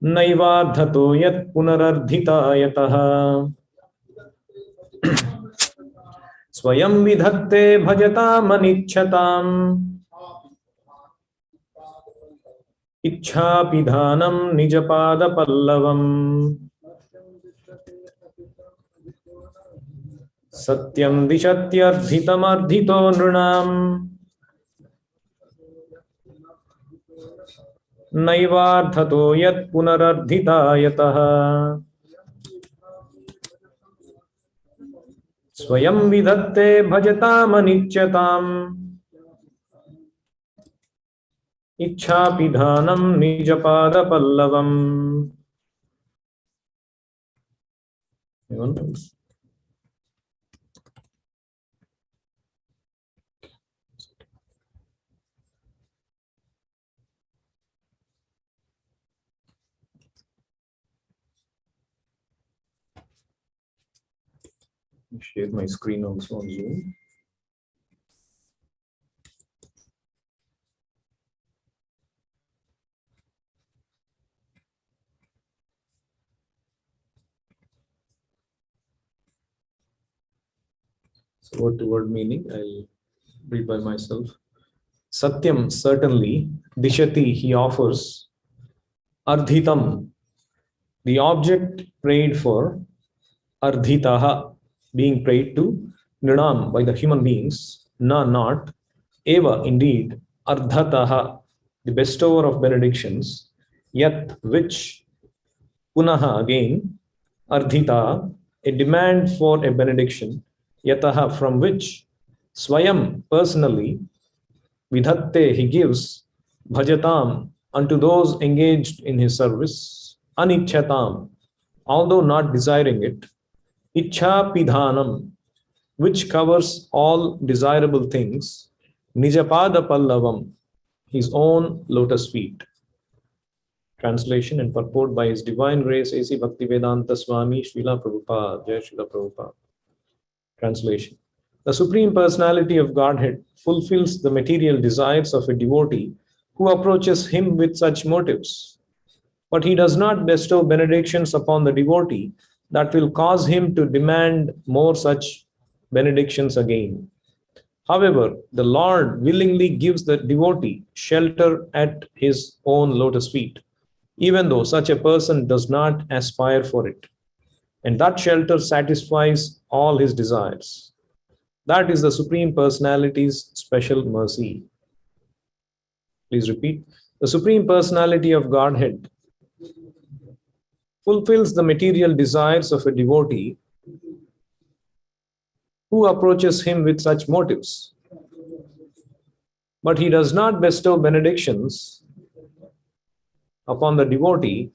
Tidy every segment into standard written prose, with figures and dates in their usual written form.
नैवार्थतो यत् पुनरर्धिता यतः स्वयं विधत्ते भजतामनिच्छताम् इच्छापिधानं निजपादपल्लवम् सत्यं दिशत्यर्थितमर्धितो नृणाम् नैवार्थतो यत् पुनरर्धिता यतः स्वयं विधत्ते भजतामनिच्छताम् इच्छापिधानं निजपादपल्लवम्. Share my screen also on Zoom. So word to word meaning, I'll read by myself. Satyam, certainly. Dishati, he offers. Ardhitam, the object prayed for. Ardhitaha, being prayed to. Nrinam, by the human beings. Na, not. Eva, indeed. Ardhataha, the bestower of benedictions. Yat, which. Punaha, again. Ardhita, a demand for a benediction. Yataha, from which. Swayam, personally. Vidhatte, he gives. Bhajatam, unto those engaged in his service. Anichyatam, although not desiring it. Ichha pidhanam, which covers all desirable things. Nijapada pallavam, his own lotus feet. Translation and purport by His Divine Grace A.C. Bhaktivedanta Swami Srila Prabhupada. Jai Srila Prabhupada. Translation. The Supreme Personality of Godhead fulfills the material desires of a devotee who approaches him with such motives. But he does not bestow benedictions upon the devotee that will cause him to demand more such benedictions again. However, the Lord willingly gives the devotee shelter at his own lotus feet, even though such a person does not aspire for it. And that shelter satisfies all his desires. That is the Supreme Personality's special mercy. Please repeat. The Supreme Personality of Godhead fulfills the material desires of a devotee who approaches him with such motives. But he does not bestow benedictions upon the devotee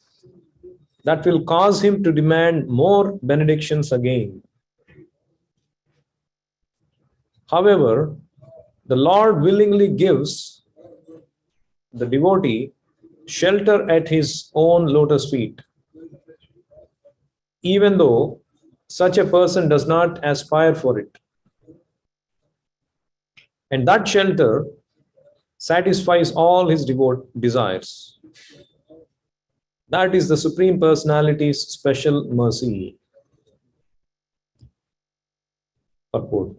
that will cause him to demand more benedictions again. However, the Lord willingly gives the devotee shelter at his own lotus feet, even though such a person does not aspire for it. And that shelter satisfies all his desires. That is the Supreme Personality's special mercy. Purport.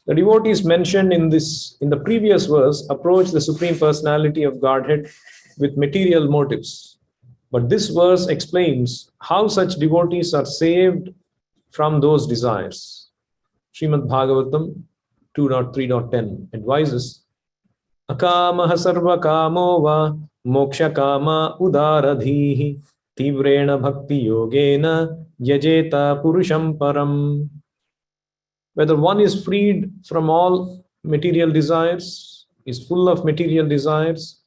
The devotees mentioned in the previous verse approach the Supreme Personality of Godhead with material motives. But this verse explains how such devotees are saved from those desires. Srimad Bhagavatam 2.3.10 advises, Akama sarva kamo va moksha kama udaradhihi tivrena bhakti yogena yajeta purusham param. Whether one is freed from all material desires, is full of material desires,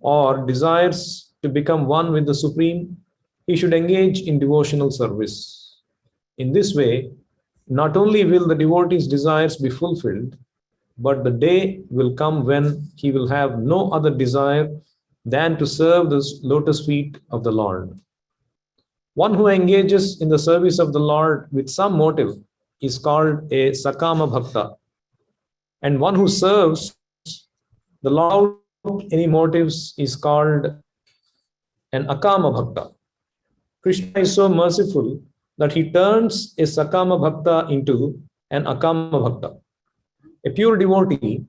or desires to become one with the Supreme, he should engage in devotional service. In this way, not only will the devotee's desires be fulfilled, but the day will come when he will have no other desire than to serve the lotus feet of the Lord. One who engages in the service of the Lord with some motive is called a Sakama Bhakta, and one who serves the Lord without any motives is called an Akama Bhakta. Krishna is so merciful that he turns a Sakama Bhakta into an Akama Bhakta. A pure devotee,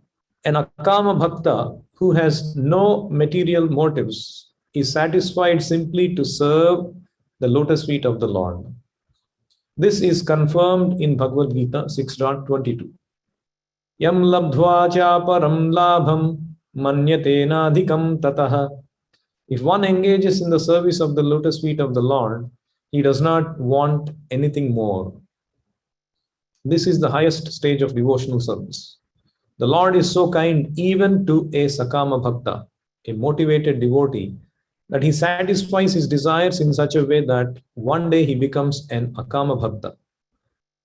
an Akama Bhakta who has no material motives, is satisfied simply to serve the lotus feet of the Lord. This is confirmed in Bhagavad Gita 6.22. Yam labdhva cha param labham manyatenadhikam tatah. If one engages in the service of the lotus feet of the Lord, he does not want anything more. This is the highest stage of devotional service. The Lord is so kind even to a Sakama Bhakta, a motivated devotee, that he satisfies his desires in such a way that one day he becomes an Akama Bhakta.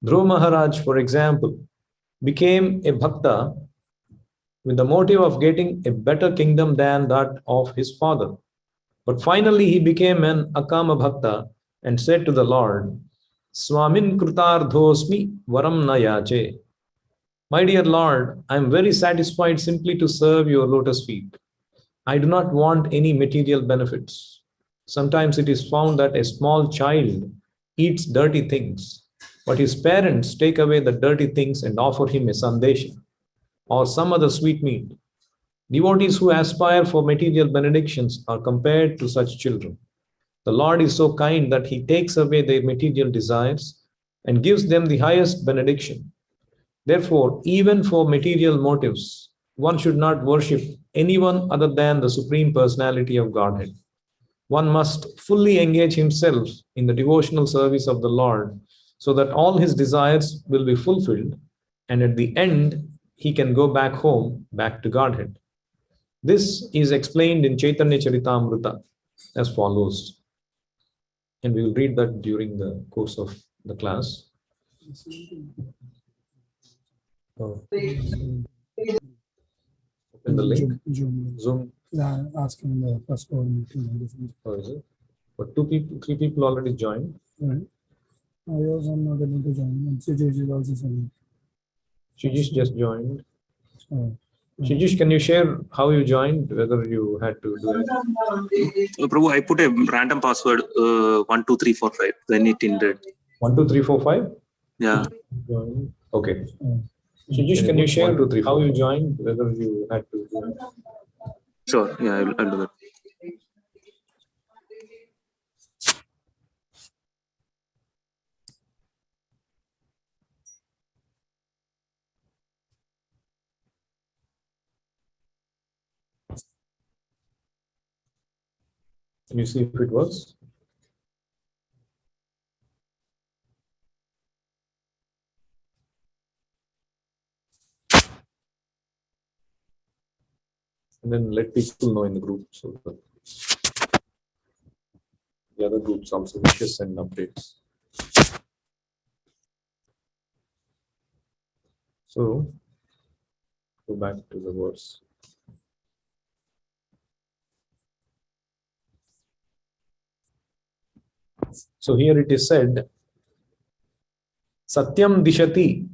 Dhruva Maharaj, for example, became a Bhakta with the motive of getting a better kingdom than that of his father. But finally he became an Akama Bhakta and said to the Lord, Swamin Krutardhosmi Varam Nayache. My dear Lord, I am very satisfied simply to serve your lotus feet. I do not want any material benefits. Sometimes it is found that a small child eats dirty things, but his parents take away the dirty things and offer him a sandesha or some other sweetmeat. Devotees who aspire for material benedictions are compared to such children. The Lord is so kind that he takes away their material desires and gives them the highest benediction. Therefore, even for material motives, one should not worship anyone other than the Supreme Personality of Godhead. One must fully engage himself in the devotional service of the Lord so that all his desires will be fulfilled, and at the end, he can go back home, back to Godhead. This is explained in Chaitanya Charitamrita as follows, and we will read that during the course of the class. Open the link. Zoom. Asking the first meeting. Or is it? But 3 people already joined. Right. I was not able to join. And Shijish is also saying. Shijish just joined. Oh. Shijish, can you share how you joined? Whether you had to do it? Prabhu, I put a random password 12345 when it ended. 12345? Yeah. Okay. Shijish, can you share how you joined? Whether you had to do it? Sure. Yeah, I'll do that. Can you see if it works? And then let people know in the group so that the other groups also wishes and updates. So go back to the verse. So here it is said, Satyam dishati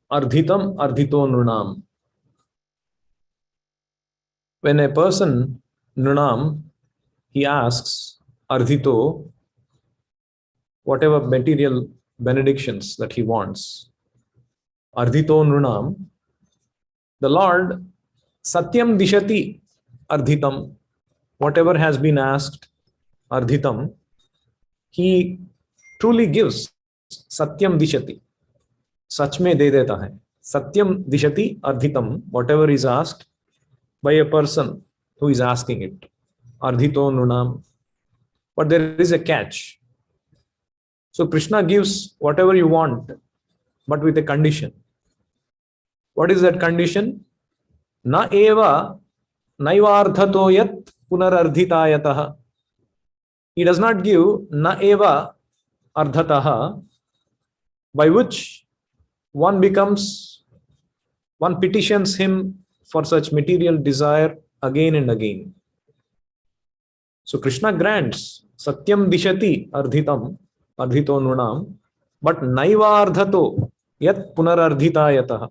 ardhitam ardhito nunam. When a person, nunam, he asks ardhito, whatever material benedictions that he wants, ardhito nunam, the Lord, Satyam dishati ardhitam, whatever has been asked, ardhitam, he truly gives. Satyam dishati, sach mein de deta hai. Satyam dishati ardhitam, whatever is asked by a person who is asking it. Ardhito nunam. But there is a catch. So Krishna gives whatever you want, but with a condition. What is that condition? Na eva naivardhato yat punarardhitayatah. He does not give na eva ardhataha, by which one petitions him for such material desire again and again. So Krishna grants Satyam dishati ardhitam, ardhito nunam, but naivardhato yat punarardhitayatah.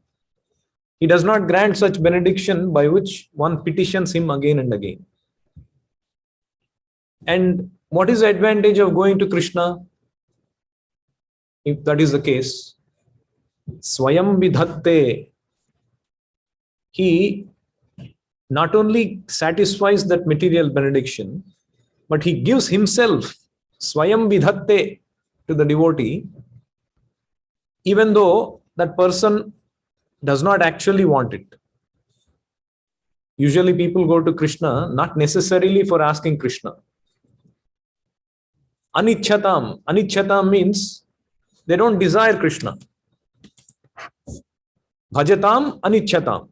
He does not grant such benediction by which one petitions him again and again. And What is the advantage of going to Krishna? If that is the case, Swayam Vidhatte, he not only satisfies that material benediction, but he gives himself, Swayam Vidhatte, to the devotee, even though that person does not actually want it. Usually people go to Krishna not necessarily for asking Krishna. Anichyatam. Anichyatam means they don't desire Krishna. Bhajatam anichyatam.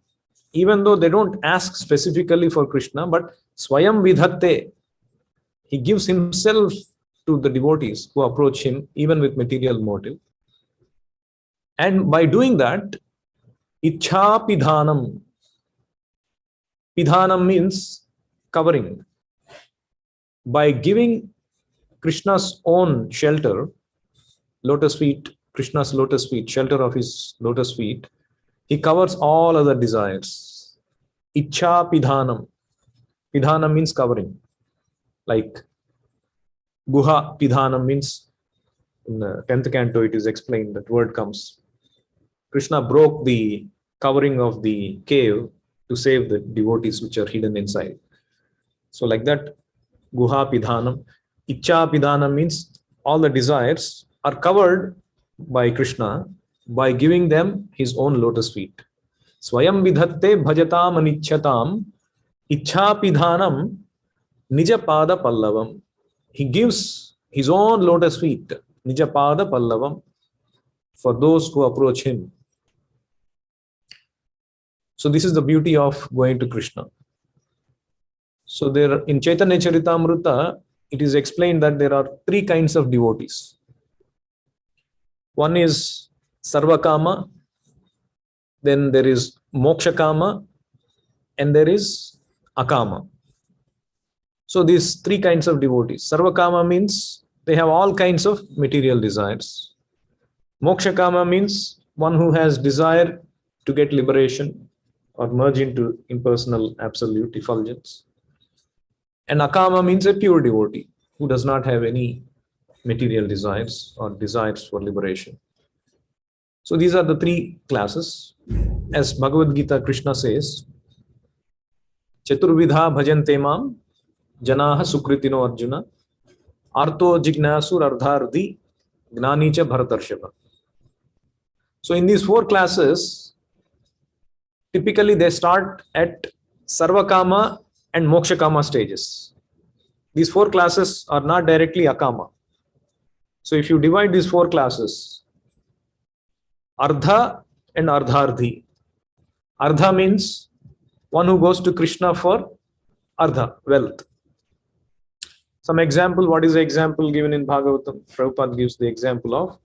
Even though they don't ask specifically for Krishna, but Swayam Vidhatte, he gives himself to the devotees who approach him even with material motive. And by doing that, Ichha Pidhanam. Pidhanam means covering. By giving Krishna's own shelter, lotus feet, Krishna's lotus feet, shelter of his lotus feet, he covers all other desires. Ichha Pidhanam. Pidhanam means covering. Like Guha Pidhanam means, in the 10th canto it is explained, that word comes. Krishna broke the covering of the cave to save the devotees which are hidden inside. So like that, Guha Pidhanam. Ichha Pidhanam means all the desires are covered by Krishna by giving them his own lotus feet. Swayam Vidhatte Bhajatam Anichyatam Ichha Pidhanam Nija Pada Pallavam. He gives his own lotus feet, Nija Pada Pallavam, for those who approach him. So this is the beauty of going to Krishna. So there, in Chaitanya Charitamrita, it is explained that there are three kinds of devotees. One is Sarvakama, then there is Mokshakama, and there is Akama. So these three kinds of devotees. Sarvakama means they have all kinds of material desires. Mokshakama means one who has desire to get liberation or merge into impersonal absolute effulgence. And Akama means a pure devotee who does not have any material desires or desires for liberation. So these are the three classes. As Bhagavad Gita, Krishna says, Chaturvidha bhajante mam janaha sukritino arjuna arto jignasur ardhardi gnanicha bharatarshava. So in these four classes, typically they start at Sarvakama and Mokshakama stages. These four classes are not directly Akama. So if you divide these four classes, Ardha and Ardhardi. Ardha means one who goes to Krishna for Ardha, wealth. Some example, what is the example given in Bhagavatam? Prabhupada gives the example of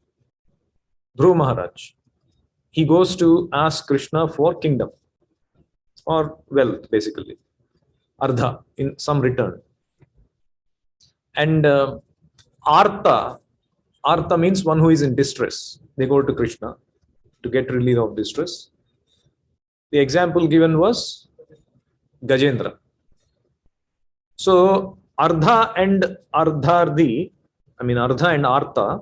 Dhruva Maharaj. He goes to ask Krishna for kingdom or wealth, basically. Ardha, in some return. And Artha means one who is in distress. They go to Krishna to get relief of distress. The example given was Gajendra. So Ardha and Ardhardi, Ardha and Artha,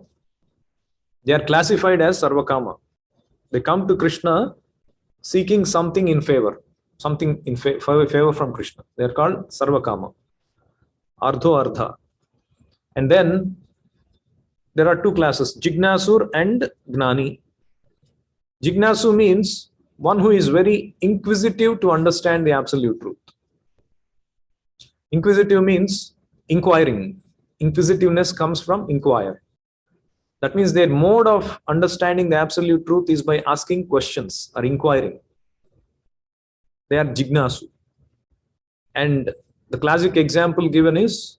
they are classified as Sarvakama. They come to Krishna seeking something in favor, something in favor from Krishna. They are called Sarvakama, Ardho Ardha. And then there are two classes, Jignasur and Gnani. Jignasu means one who is very inquisitive to understand the absolute truth. Inquisitive means inquiring. Inquisitiveness comes from inquire. That means their mode of understanding the absolute truth is by asking questions or inquiring. They are Jignasu. And the classic example given is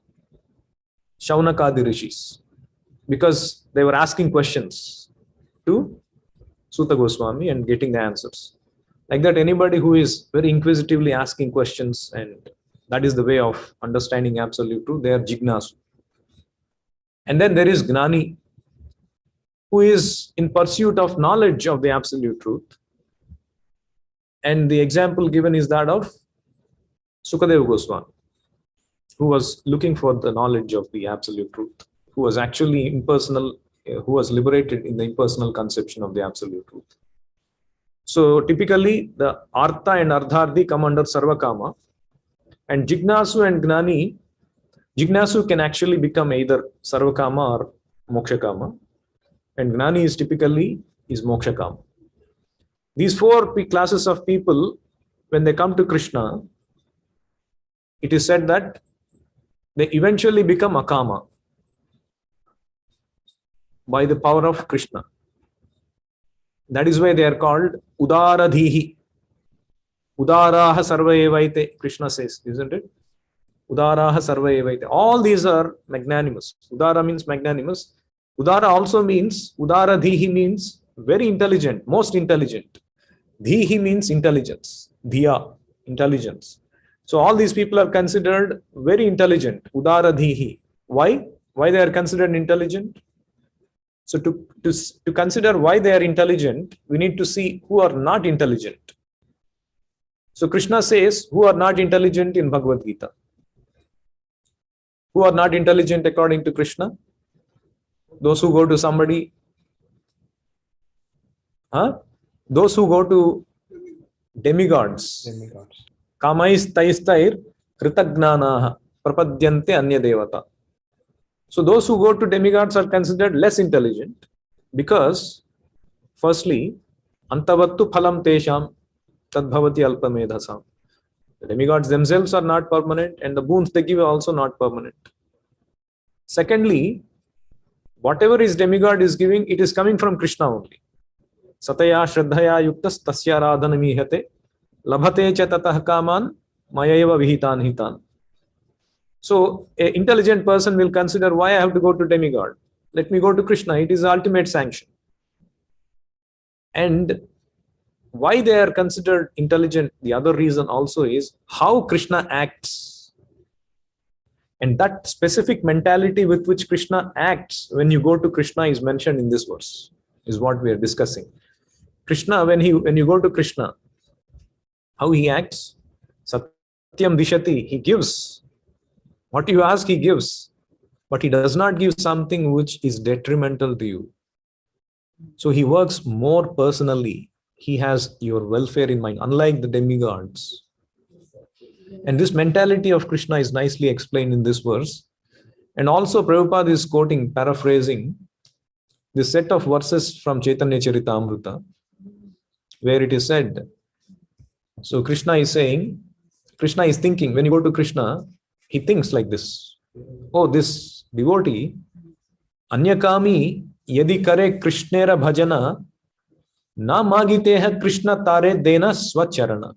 Shaunakadi Rishis, because they were asking questions to Suta Goswami and getting the answers. Like that, anybody who is very inquisitively asking questions, and that is the way of understanding absolute truth, they are Jignasu. And then there is Gnani, who is in pursuit of knowledge of the absolute truth. And the example given is that of Sukadeva Goswami. who was looking for the knowledge of the absolute truth, who was actually impersonal, who was liberated in the impersonal conception of the absolute truth. So typically the Artha and Ardharthi come under Sarvakama, and Jignasu and Gnani, Jignasu can actually become either Sarvakama or Mokshakama, and Gnani is typically Mokshakama. These four classes of people, when they come to Krishna, it is said that they eventually become Akama by the power of Krishna. That is why they are called Udaradhihi. Udaraha sarva evaite, Krishna says, isn't it? Udaraha sarva evaite. All these are magnanimous. Udara means magnanimous. Udara also means, Udaradhihi means very intelligent, most intelligent. Dhihi means intelligence. Dhiya, intelligence. So all these people are considered very intelligent. Udaradhihi. Why? Why they are considered intelligent? So to consider why they are intelligent, we need to see who are not intelligent. So Krishna says, who are not intelligent in Bhagavad Gita? Who are not intelligent according to Krishna? Those who go to somebody, those who go to demigods. Kamais taistair kritagnanaha prapadyante anya devata. So those who go to demigods are considered less intelligent because, firstly, antavattu phalam tesham tadbhavati alpamedhasam. The demigods themselves are not permanent, and the boons they give are also not permanent. Secondly, whatever is demigod is giving, it is coming from Krishna only. Sataya shraddhaya yuktas tasya radhanamihate labhate cha tatah kaman mayaiva vihitan hitan. So an intelligent person will consider, why I have to go to demigod? Let me go to Krishna. It is the ultimate sanction. And why they are considered intelligent, the other reason also is how Krishna acts. And that specific mentality with which Krishna acts when you go to Krishna is mentioned in this verse, is what we are discussing. Krishna, when you go to Krishna, how he acts? Satyam dishati, he gives. What you ask, he gives. But he does not give something which is detrimental to you. So he works more personally. He has your welfare in mind, unlike the demigods. And this mentality of Krishna is nicely explained in this verse. And also Prabhupada is quoting, paraphrasing, this set of verses from Chaitanya Charitamrita, where it is said, so Krishna is saying, Krishna is thinking, when you go to Krishna, he thinks like this. Oh, this devotee, Anyakami yadi kare Krishnera bhajana, na magiteha Krishna tare dena swacharana.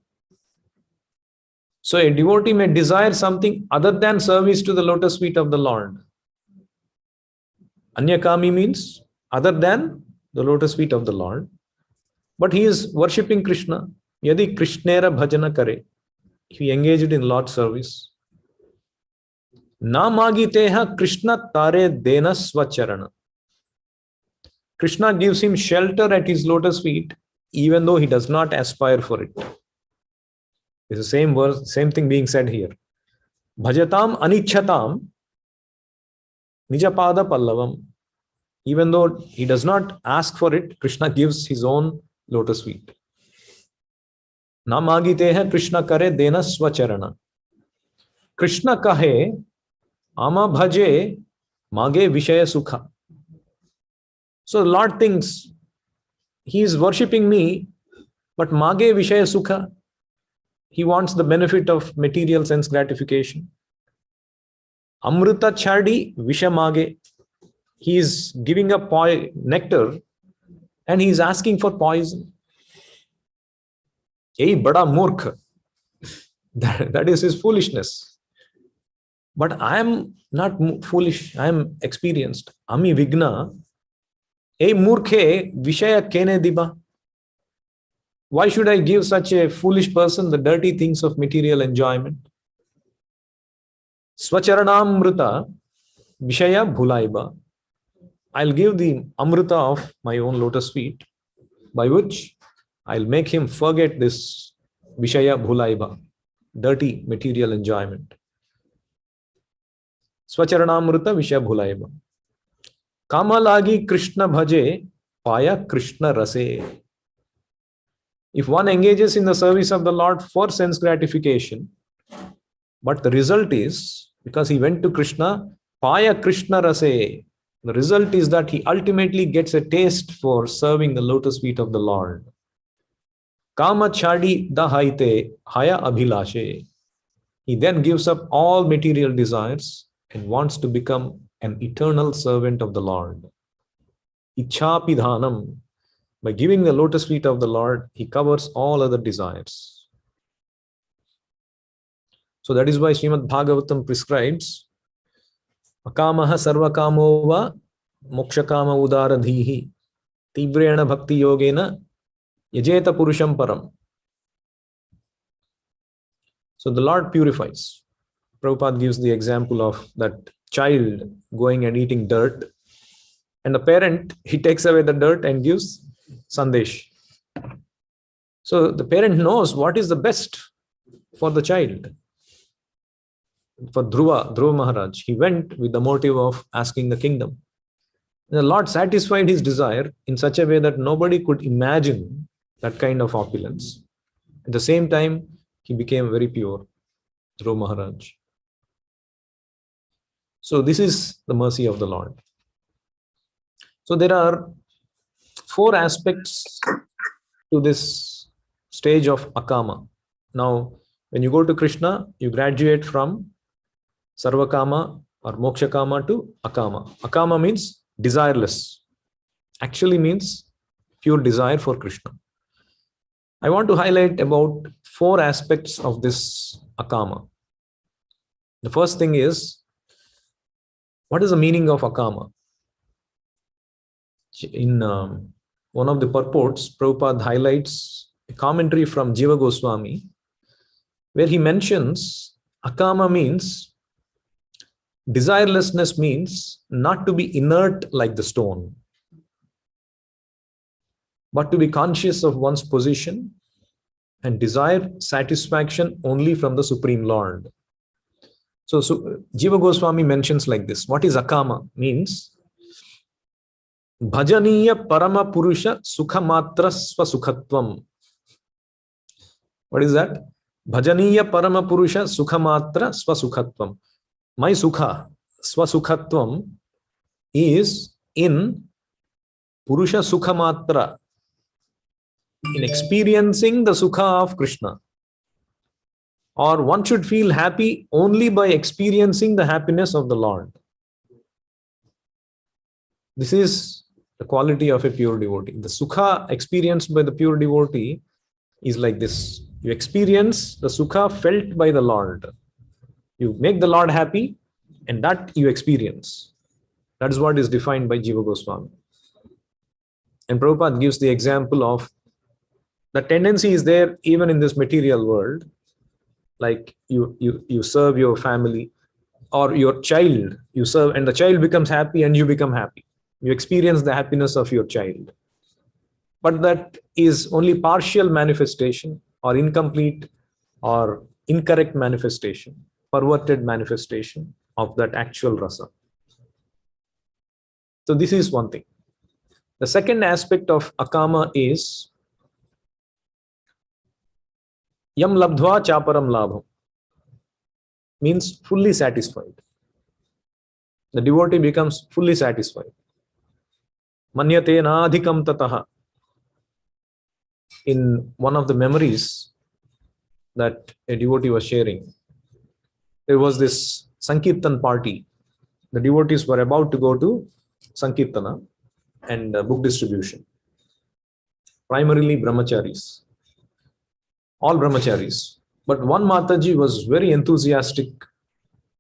So a devotee may desire something other than service to the lotus feet of the Lord. Anyakami means other than the lotus feet of the Lord. But he is worshipping Krishna. Yadi Krishnera bhajana kare. He engaged in Lord's service. Na magiteha Krishna tare dena swacharana. Krishna gives him shelter at his lotus feet, even though he does not aspire for it. It's the same verse, same thing being said here. Bhajatam anichhatam nijapada pallavam. Even though he does not ask for it, Krishna gives his own lotus feet. Na magiteha Krishna kare dena swacharana. Krishna kahe ama bhaje mage vishaya sukha. So the Lord thinks, he is worshipping me, but mage vishaya sukha. He wants the benefit of material sense gratification. Amrita chadi vishamage. He is giving up nectar and he is asking for poison. Hey, bada murkha. That is his foolishness. But I am not foolish. I am experienced. Ami vigna. Hey, murkhe vishaya kene diba. Why should I give such a foolish person the dirty things of material enjoyment? Swacharanamrita vishaya bhulaiba. I'll give the amrita of my own lotus feet, by which I'll make him forget this vishaya bhulaiba, dirty material enjoyment. Swacharanamrita Visha Bhulayam. Kamalagi Krishna Bhaje Paya Krishna Rase. If one engages in the service of the Lord for sense gratification, but the result is, because he went to Krishna, Paya Krishna Rase, the result is that he ultimately gets a taste for serving the lotus feet of the Lord. Kama Chadi Dahaite Haya Abhilashe. He then gives up all material desires and wants to become an eternal servant of the Lord. Ichapidhanam. By giving the lotus feet of the Lord, he covers all other desires. So that is why Srimad Bhagavatam prescribes Akamaha sarvakamova mokshakama udaradhihi tivrena bhakti yogena yajeta purusham param. So the Lord purifies. Prabhupada gives the example of that child going and eating dirt, and the parent, he takes away the dirt and gives sandesh. So the parent knows what is the best for the child. For Dhruva Maharaj, he went with the motive of asking the kingdom. And the Lord satisfied his desire in such a way that nobody could imagine that kind of opulence. At the same time, he became very pure, Dhruva Maharaj. So this is the mercy of the Lord. So there are 4 aspects to this stage of Akama. Now, when you go to Krishna, you graduate from Sarvakama or Mokshakama to Akama. Akama means desireless. Actually means pure desire for Krishna. I want to highlight about 4 aspects of this Akama. The first thing is, what is the meaning of Akama? In one of the purports, Prabhupada highlights a commentary from Jiva Goswami, where he mentions Akama means, desirelessness means not to be inert like the stone, but to be conscious of one's position and desire satisfaction only from the Supreme Lord. So Jiva Goswami mentions like this. What is Akama? Means Bhajaniya Parama Purusha Sukhamatra Swasukhatvam. What is that? Bhajaniya Parama Purusha Sukhamatra Swasukhatvam. My Sukha, Swasukhatvam, is in Purusha Sukhamatra, in experiencing the Sukha of Krishna. Or one should feel happy only by experiencing the happiness of the Lord. This is the quality of a pure devotee. The Sukha experienced by the pure devotee is like this. You experience the Sukha felt by the Lord. You make the Lord happy, and that you experience. That is what is defined by Jiva Goswami. And Prabhupada gives the example of the tendency is there even in this material world. Like you serve your family or your child, you serve, and the child becomes happy and you become happy. You experience the happiness of your child. But that is only partial manifestation or incomplete or incorrect manifestation, perverted manifestation of that actual rasa. So this is one thing. The second aspect of Akama is Yam labdhva chaparam labham, means fully satisfied. The devotee becomes fully satisfied. Manyate nadhikam tataha. In one of the memories that a devotee was sharing, there was this Sankirtan party. The devotees were about to go to Sankirtana and book distribution. Primarily brahmacharis. All brahmacharis. But one Mataji was very enthusiastic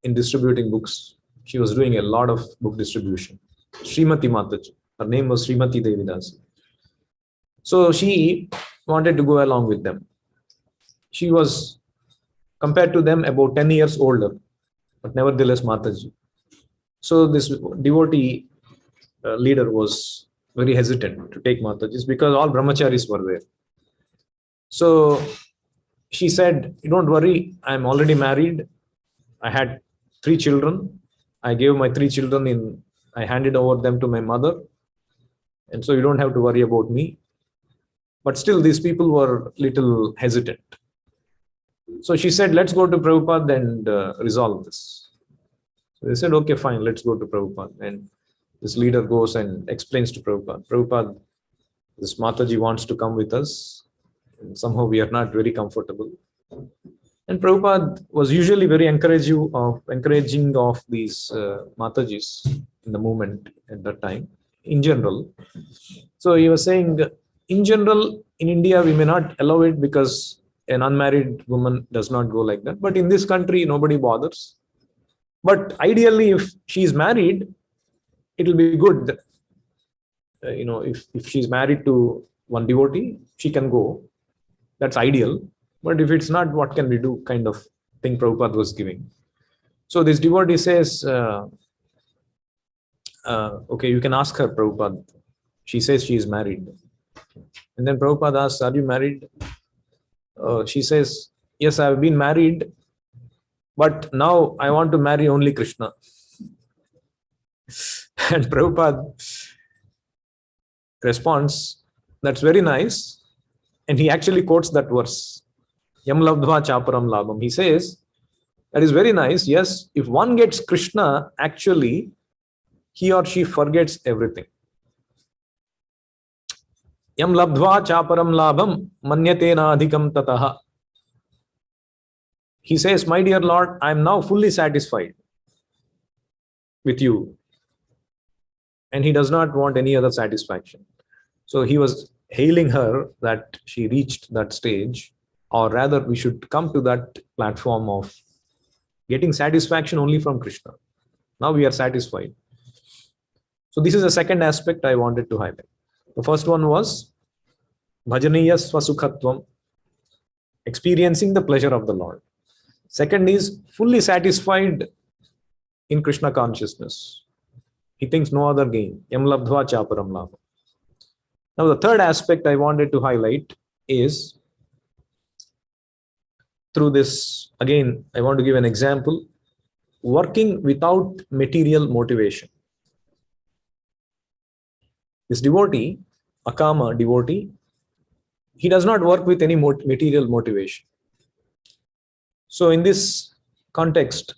in distributing books. She was doing a lot of book distribution. Srimati Mataji. Her name was Srimati Devidasi. So she wanted to go along with them. She was, compared to them, about 10 years older, but nevertheless Mataji. So this devotee leader was very hesitant to take Mataji because all brahmacharis were there. So she said, don't worry, I'm already married. I had 3 children. I gave my 3 children I handed over them to my mother. And so you don't have to worry about me. But still, these people were little hesitant. So she said, let's go to Prabhupada and resolve this. So they said, okay, fine, let's go to Prabhupada. And this leader goes and explains to Prabhupada, Prabhupada, this Mataji wants to come with us. And somehow we are not very comfortable. And Prabhupada was usually very encouraging of these Matajis in the movement at that time, in general. So he was saying, in general, in India, we may not allow it because an unmarried woman does not go like that. But in this country, nobody bothers. But ideally, if she is married, it will be good. If she's married to one devotee, she can go. That's ideal. But if it's not, what can we do? Kind of thing Prabhupada was giving. So this devotee says, okay, you can ask her, Prabhupada. She says she is married. And then Prabhupada asks, are you married? She says, yes, I have been married, but now I want to marry only Krishna. And Prabhupada responds, that's very nice. And he actually quotes that verse, Yam labdva chaparam labham. He says, that is very nice. Yes, if one gets Krishna, actually, he or she forgets everything. Yam labdva chaparam labham manyatena adhikam tataha. He says, my dear Lord, I am now fully satisfied with you. And he does not want any other satisfaction. So he was hailing her that she reached that stage, or rather we should come to that platform of getting satisfaction only from Krishna. Now we are satisfied. So this is the second aspect I wanted to highlight. The first one was bhajaniya swasukhatvam, experiencing the pleasure of the Lord. Second is fully satisfied in Krishna consciousness. He thinks no other gain. Yam labdhva chaparam labham. Now the third aspect I wanted to highlight is through this, again, I want to give an example, working without material motivation. This devotee, Akama devotee, he does not work with any material motivation. So in this context,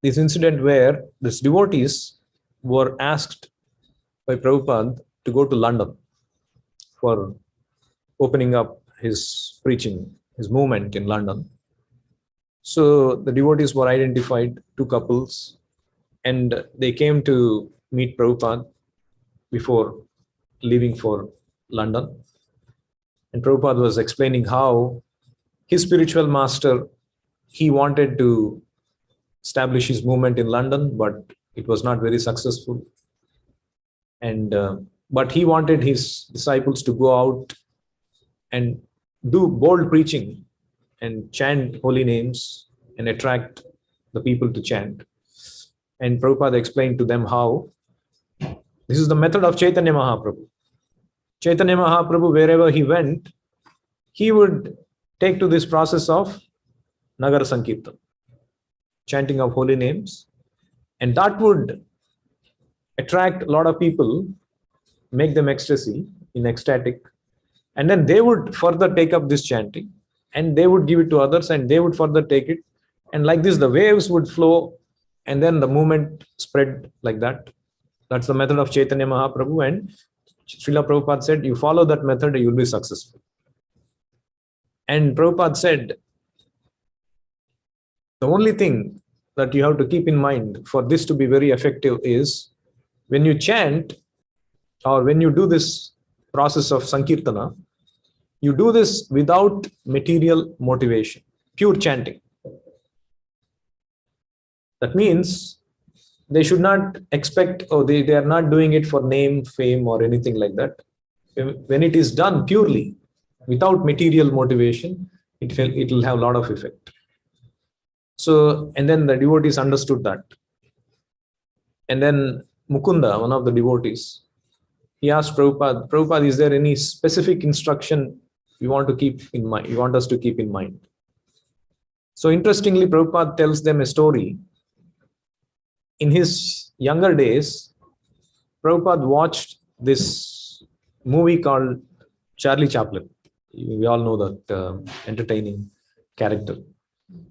this incident where these devotees were asked by Prabhupada to go to London for opening up his preaching, his movement in London. So the devotees were identified, 2 couples, and they came to meet Prabhupada before leaving for London. And Prabhupada was explaining how his spiritual master, he wanted to establish his movement in London, but it was not very successful. And but he wanted his disciples to go out and do bold preaching and chant holy names and attract the people to chant. And Prabhupada explained to them how this is the method of Chaitanya Mahaprabhu. Chaitanya Mahaprabhu, wherever he went, he would take to this process of Nagar Sankirtan, chanting of holy names, and that would attract a lot of people, make them ecstatic, and then they would further take up this chanting, and they would give it to others, and they would further take it, and like this the waves would flow, and then the movement spread like that. That's the method of Chaitanya Mahaprabhu, and Srila Prabhupada said, you follow that method, you will be successful. And Prabhupada said, the only thing that you have to keep in mind for this to be very effective is when you chant or when you do this process of Sankirtana, you do this without material motivation, pure chanting. That means they should not expect, they are not doing it for name, fame, or anything like that. When it is done purely, without material motivation, it will have a lot of effect. So, and then the devotees understood that. And then Mukunda, one of the devotees, he asked Prabhupada, is there any specific instruction you want to keep in mind? You want us to keep in mind? So interestingly, Prabhupada tells them a story in his younger days, Prabhupada watched this movie called Charlie Chaplin. We all know that entertaining character.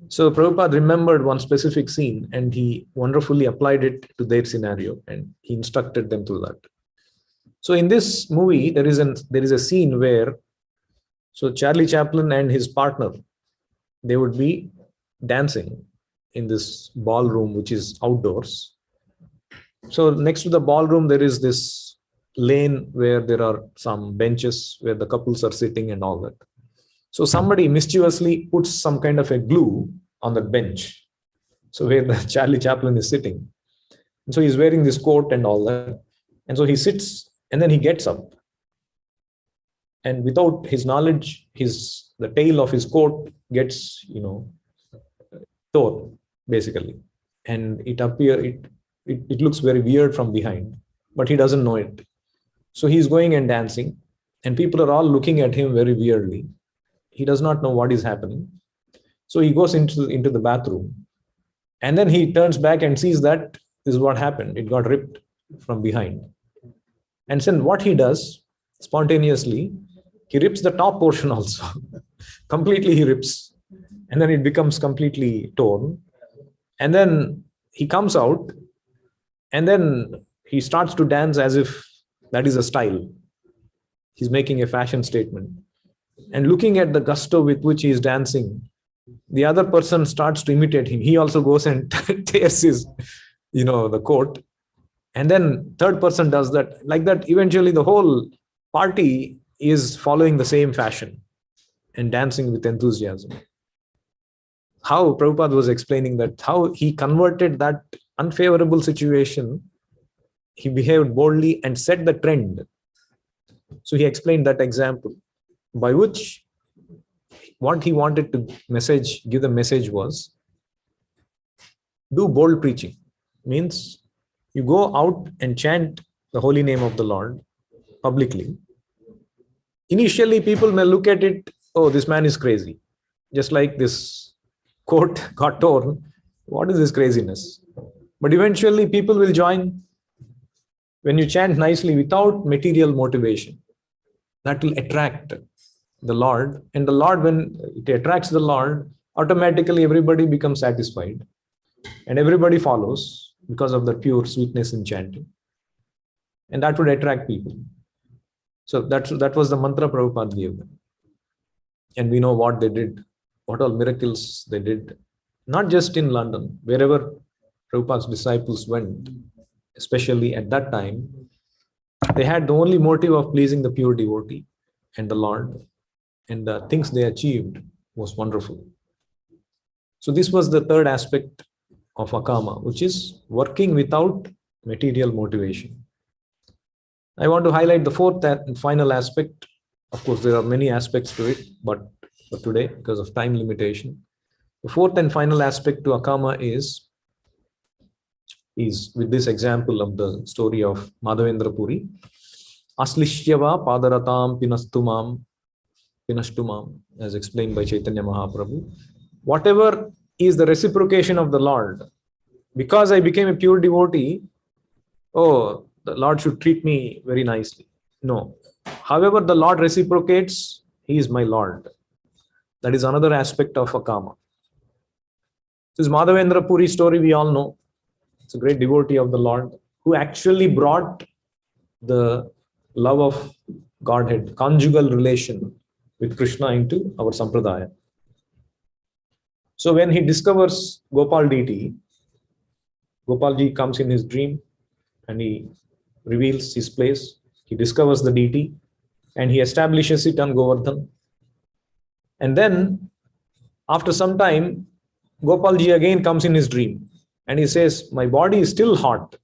So Prabhupada remembered one specific scene and he wonderfully applied it to their scenario and he instructed them through that. So in this movie, there is a scene where Charlie Chaplin and his partner, they would be dancing in this ballroom, which is outdoors. So next to the ballroom, there is this lane where there are some benches where the couples are sitting and all that. So somebody mischievously puts some kind of a glue on the bench. So where the Charlie Chaplin is sitting. And so he's wearing this coat and all that. And so he sits and then he gets up. And without his knowledge, the tail of his coat gets, torn, basically. And it looks very weird from behind, but he doesn't know it. So he's going and dancing, and people are all looking at him very weirdly. He does not know what is happening. So he goes into the bathroom, and then he turns back and sees that this is what happened. It got ripped from behind. And then what he does, spontaneously, he rips the top portion also. Completely he rips, and then it becomes completely torn. And then he comes out, and then he starts to dance as if that is a style. He's making a fashion statement. And looking at the gusto with which he is dancing, the other person starts to imitate him. He also goes and tears his, the coat. And then third person does that. Like that, eventually the whole party is following the same fashion and dancing with enthusiasm. How Prabhupada was explaining that, how he converted that unfavorable situation, he behaved boldly and set the trend. So he explained that example, by which what he wanted to give the message was, do bold preaching. Means you go out and chant the holy name of the Lord publicly. Initially, people may look at it, oh, this man is crazy. Just like this coat got torn. What is this craziness? But eventually people will join. When you chant nicely without material motivation, that will attract the Lord. And the Lord, when it attracts the Lord, automatically everybody becomes satisfied. And everybody follows because of the pure sweetness in chanting. And that would attract people. So that was the mantra Prabhupada gave them. And we know what they did, what all miracles they did, not just in London, wherever Prabhupada's disciples went, especially at that time, they had the only motive of pleasing the pure devotee and the Lord, and the things they achieved was wonderful. So this was the third aspect of Akama, which is working without material motivation. I want to highlight the fourth and final aspect. Of course, there are many aspects to it, but for today, because of time limitation, the fourth and final aspect to Akama is with this example of the story of Madhavendra Puri. Aslishyava padaratam pinastumam, as explained by Chaitanya Mahaprabhu. Whatever is the reciprocation of the Lord, because I became a pure devotee, oh, the Lord should treat me very nicely. No. However, the Lord reciprocates, He is my Lord. That is another aspect of Akama. This Madhavendra Puri story we all know. It's a great devotee of the Lord who actually brought the love of Godhead, conjugal relation with Krishna into our Sampradaya. So when he discovers Gopal deity, Gopalji comes in his dream and he reveals his place. He discovers the deity and he establishes it on Govardhan. And then after some time, Gopalji again comes in his dream and he says, my body is still hot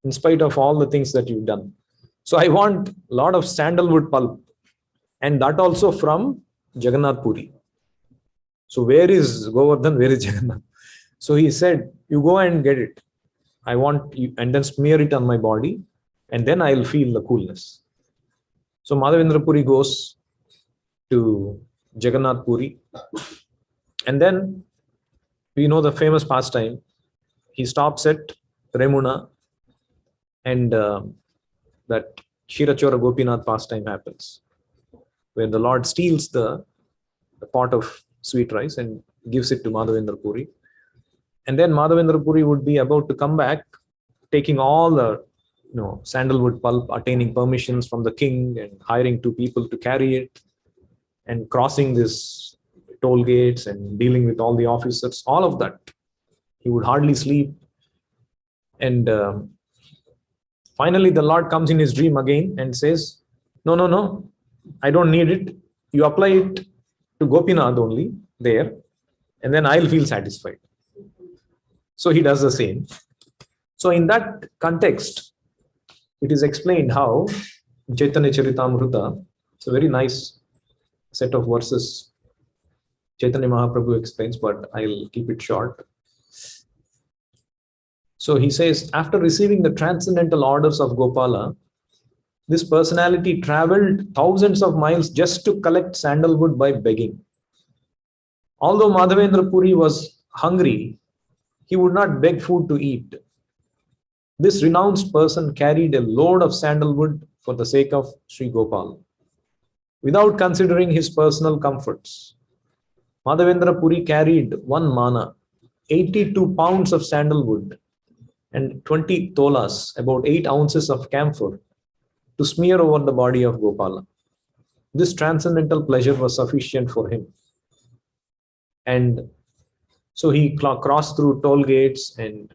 in spite of all the things that you've done. So I want a lot of sandalwood pulp, and that also from Jagannath Puri. So where is Govardhan? Where is Jagannath? So he said, you go and get it. I want you, and then smear it on my body, and then I'll feel the coolness. So Madhavendra Puri goes to Jagannath Puri, and then we know the famous pastime. He stops at Remuna, and that Shirachora Gopinath pastime happens, where the Lord steals the pot of sweet rice and gives it to Madhavendra Puri. And then Madhavendra Puri would be about to come back, taking all the sandalwood pulp, attaining permissions from the king and hiring two people to carry it, and crossing this toll gates and dealing with all the officers, all of that. He would hardly sleep. And finally, the Lord comes in his dream again and says, no, I don't need it. You apply it to Gopinath only there, and then I'll feel satisfied. So he does the same. So in that context, it is explained how Chaitanya Charitamrita, it's a very nice set of verses Chaitanya Mahaprabhu explains, but I'll keep it short. So he says, after receiving the transcendental orders of Gopala, this personality traveled thousands of miles just to collect sandalwood by begging. Although Madhavendra Puri was hungry, he would not beg food to eat. This renounced person carried a load of sandalwood for the sake of Sri Gopal, without considering his personal comforts. Madhavendra Puri carried one mana, 82 pounds of sandalwood, and 20 tolas, about 8 ounces of camphor, to smear over the body of Gopala. This transcendental pleasure was sufficient for him. And so he crossed through toll gates, and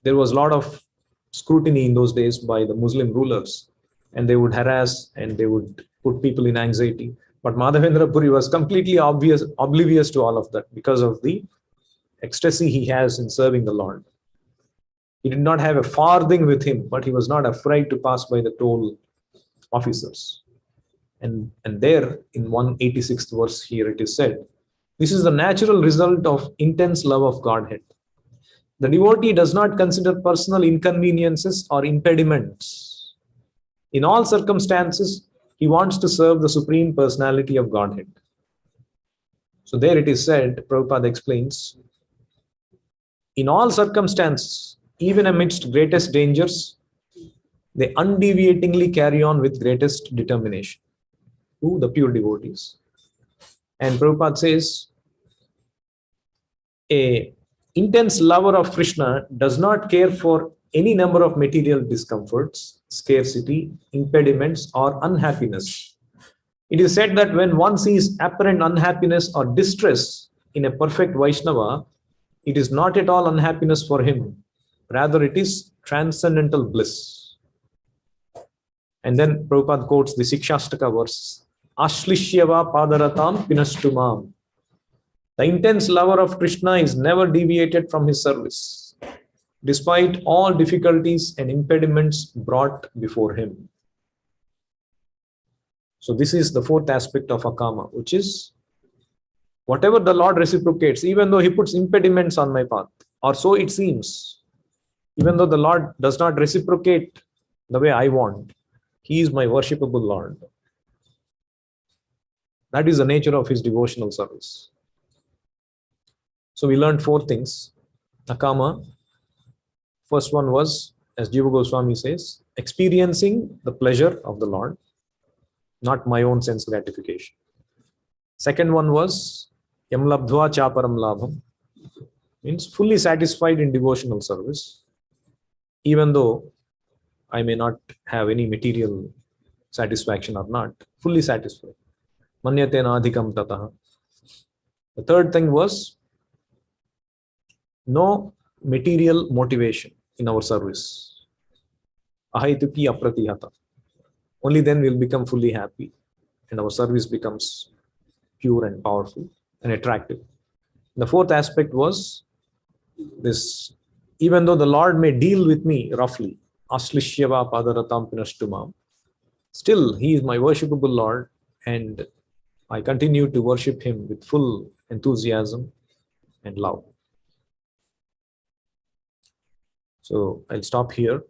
there was a lot of scrutiny in those days by the Muslim rulers, and they would harass and they would put people in anxiety. But Madhavendra Puri was completely oblivious to all of that because of the ecstasy he has in serving the Lord. He did not have a farthing with him, but he was not afraid to pass by the toll officers. And there in 186th verse here it is said, this is the natural result of intense love of Godhead. The devotee does not consider personal inconveniences or impediments. In all circumstances, he wants to serve the Supreme Personality of Godhead. So there it is said, Prabhupada explains, in all circumstances, even amidst greatest dangers, they undeviatingly carry on with greatest determination. Who? The pure devotees. And Prabhupada says, a intense lover of Krishna does not care for any number of material discomforts, scarcity, impediments, or unhappiness. It is said that when one sees apparent unhappiness or distress in a perfect Vaishnava, it is not at all unhappiness for him. Rather, it is transcendental bliss. And then Prabhupada quotes the Sikshastaka verse, Ashlishyava padaratam pinastumam. The intense lover of Krishna is never deviated from his service, despite all difficulties and impediments brought before him. So this is the fourth aspect of Akama, which is whatever the Lord reciprocates, even though he puts impediments on my path, or so it seems, even though the Lord does not reciprocate the way I want, he is my worshipable Lord. That is the nature of his devotional service. So we learned 4 things. Akama, first one was, as Jiva Goswami says, experiencing the pleasure of the Lord, not my own sense gratification. Second one was yam labdhva chaparam labham, means fully satisfied in devotional service, even though I may not have any material satisfaction or not, fully satisfied. Manyatena adhikam tataha. The third thing was no material motivation in our service. Ahaituki apratihata. Only then we'll become fully happy and our service becomes pure and powerful and attractive. The fourth aspect was this, even though the Lord may deal with me roughly, Ashlishyava padaratam pinashtumam, still he is my worshipable Lord and I continue to worship him with full enthusiasm and love. So I'll stop here.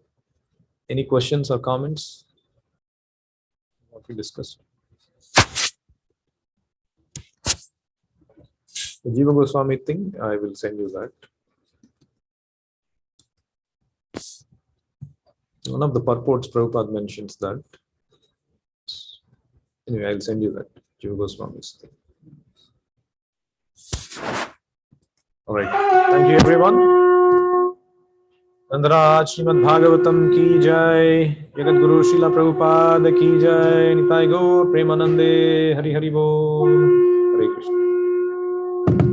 Any questions or comments? What we discussed? The Jiva Goswami thing, I will send you that. One of the purports Prabhupada mentions that. Anyway, I'll send you that. Jiva Goswami's thing. All right. Thank you, everyone. Nandara Srimad Bhagavatam ki jai. Jagat Guru Srila Prabhupada ki jai. Nitai Gaur Premanande. Hari Hari Bol. Hare Krishna.